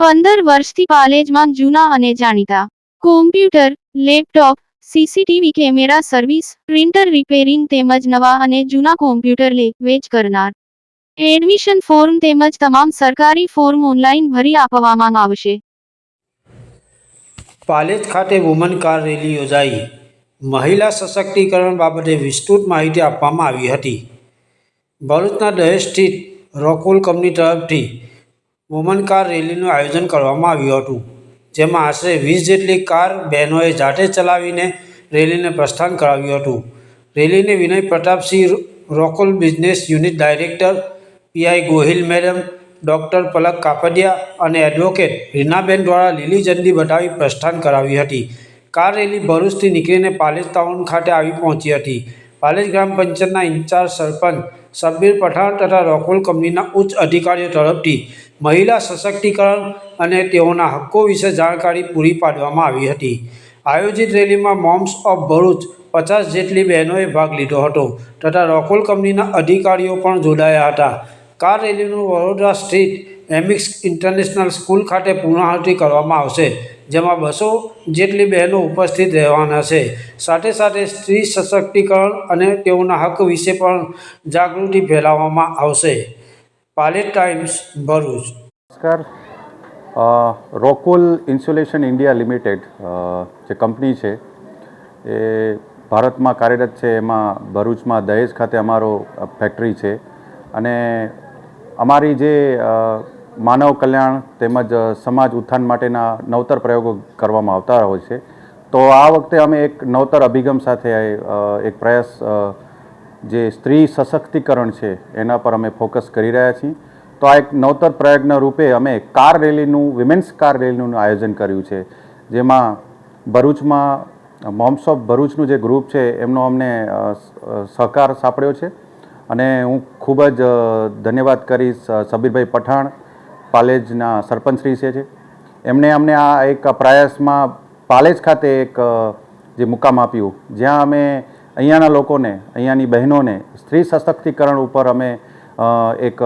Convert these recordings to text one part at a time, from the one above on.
15 વર્ષથી પાલેજમાં જૂના અને જાણીતા computer, laptop, CCTV camera service, printer repairing તેમજ નવા અને જૂના કોમ્પ્યુટર લે વેચ કરનાર. એડમિશન ફોર્મ તેમજ તમામ સરકારી ફોર્મ ઓનલાઈન ભરી આપવામાં આવશે. પાલેજ ખાતે વુમન કાર રેલી યોજાઈ. મહિલા સશક્તિકરણ બાબતે વિસ્તૃત માહિતી આપવામાં આવી હતી. ભરૂચના દહેજ સ્થિત રોકવુલ કંપની તરફથી વુમન કાર રેલીનું આયોજન કરવામાં આવ્યું હતું, જેમાં આશરે 20 જેટલી કાર બહેનોએ જાતે ચલાવીને રેલીને પ્રસ્થાન કરાવ્યું હતું. રેલીને Vinay Pratapsinh, Rockwool business unit director, PI Gohil madam, doctor Palak Kapadia અને એડવોકેટ રીનાબેન દ્વારા લીલી ઝંડી બતાવી પ્રસ્થાન કરાવી હતી. કાર રેલી ભરૂચથી નીકળીને પાલેજ ટાઉન ખાતે આવી પહોંચી હતી. પાલેજ ગ્રામ પંચાયતના ઇન્ચાર્જ સરપંચ શબ્બીર પઠાણ તથા રોકવુલ કંપનીના ઉચ્ચ અધિકારીઓ તરફથી મહિલા સશક્તિકરણ અને તેઓના હક્કો વિશે જાણકારી પૂરી પાડવામાં આવી હતી. આયોજિત રેલીમાં મોમ્સ ઓફ ભરૂચ 50 જેટલી બહેનોએ ભાગ લીધો હતો તથા રોકવુલ કંપનીના અધિકારીઓ પણ જોડાયા હતા. કાર રેલીનું વડોદરા સ્થિત એમિક્સ ઇન્ટરનેશનલ સ્કૂલ ખાતે પૂર્ણાહુતિ કરવામાં આવશે, જેમાં 200 જેટલી બહેનો ઉપસ્થિત રહેવાના છે. સાથે સાથે સ્ત્રી સશક્તિકરણ અને તેઓના હક વિશે પણ જાગૃતિ ફેલાવવામાં આવશે. પાલેજ ટાઈમ્સ, ભરૂચ. નમસ્કાર. રોકવુલ ઇન્સ્યુલેશન ઇન્ડિયા લિમિટેડ જે કંપની છે એ ભારતમાં કાર્યરત છે. એમાં ભરૂચમાં દહેજ ખાતે અમારો ફેક્ટરી છે અને અમારી જે માનવ કલ્યાણ તેમજ સમાજ ઉત્થાન માટેના નવતર પ્રયોગો કરવામાં આવતા હોય છે. તો આ વખતે અમે એક નવતર અભિગમ સાથે એક પ્રયાસ જે સ્ત્રી સશક્તિકરણ છે એના પર અમે ફોકસ કરી રહ્યા છીએ. તો આ એક નવતર પ્રયોગના રૂપે અમે કાર રેલીનું, વિમેન્સ કાર રેલીનું આયોજન કર્યું છે, જેમાં ભરૂચમાં મોમ્સ ઓફ ભરૂચનું જે ગ્રુપ છે એમનો અમને સહકાર સાંપડ્યો છે અને હું ખૂબ જ ધન્યવાદ કરીશ શબ્બીરભાઈ પઠાણ, પાલેજના સરપંચશ્રી છે. એમણે અમને આ એક પ્રયાસમાં પાલેજ ખાતે એક જે મુકામ આપ્યું, જ્યાં અમે અહીંયાના લોકોને, અહીંયાની બહેનોને સ્ત્રી સશક્તિકરણ ઉપર અમે એક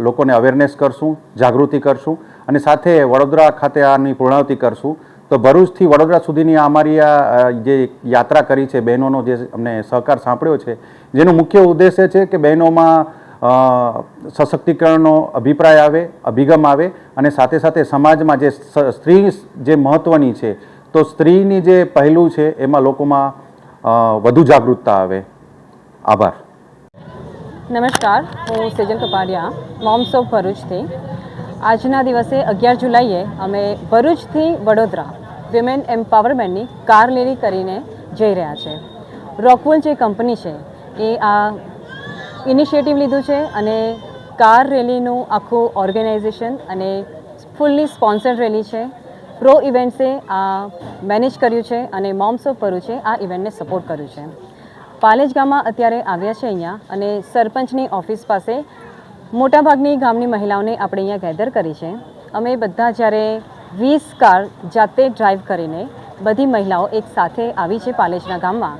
લોકોને અવેરનેસ કરશું, જાગૃતિ કરશું અને સાથે વડોદરા ખાતે આની પૂર્ણાહુતિ કરશું. તો ભરૂચથી વડોદરા સુધીની અમારી આ જે યાત્રા કરી છે, બહેનોનો જે અમને સહકાર સાંપડ્યો છે, જેનો મુખ્ય ઉદ્દેશ્ય છે કે બહેનોમાં સશક્તિકરણનો અભિપ્રાય આવે, અભિગમ આવે અને સાથે સાથે સમાજમાં જે સ્ત્રી જે મહત્ત્વની છે, તો સ્ત્રીની જે પહેલું છે એમાં લોકોમાં વધુ જાગૃતતા આવે. આભાર. નમસ્કાર, હું સેજલ કપાડિયા, મોમ્સ ઓફ ભરૂચથી. આજના દિવસે 11 જુલાઈએ અમે ભરૂચથી વડોદરા વિમેન એમ્પાવરમેન્ટની કાર રેલી કરીને જઈ રહ્યા છે. રોકવુલ જે કંપની છે એ આ ઇનિશિયેટિવ લીધું છે અને કાર રેલીનું આખું ઓર્ગેનાઇઝેશન અને ફૂલ્લી સ્પોન્સર્ડ રેલી છે. પ્રો ઇવેન્ટ્સે આ મેનેજ કર્યું છે અને મોમ્સ ઓફ ભરૂચે આ ઇવેન્ટને સપોર્ટ કર્યું છે. પાલેજ ગામમાં અત્યારે આવ્યા છે અહીંયા અને સરપંચની ઓફિસ પાસે મોટાભાગની ગામની મહિલાઓને આપણે અહીંયા ગેધર કરી છે. અમે બધા જ્યારે 20 કાર જાતે ડ્રાઈવ કરીને બધી મહિલાઓ એક સાથે આવી છે પાલેજના ગામમાં.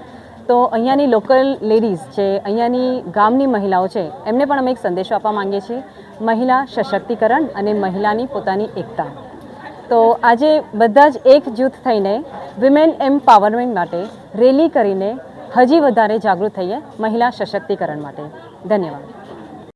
તો અહીંયાની લોકલ લેડીઝ જે અહીંયાની ગામની મહિલાઓ છે એમને પણ અમે એક સંદેશો આપવા માંગીએ છીએ, મહિલા સશક્તિકરણ અને મહિલાની પોતાની એકતા. તો આજે બધા જ એક જૂથ થઈને વિમેન એમ્પાવરમેન્ટ માટે રેલી કરીને હજી વધારે જાગૃત થઈએ મહિલા સશક્તિકરણ માટે. ધન્યવાદ.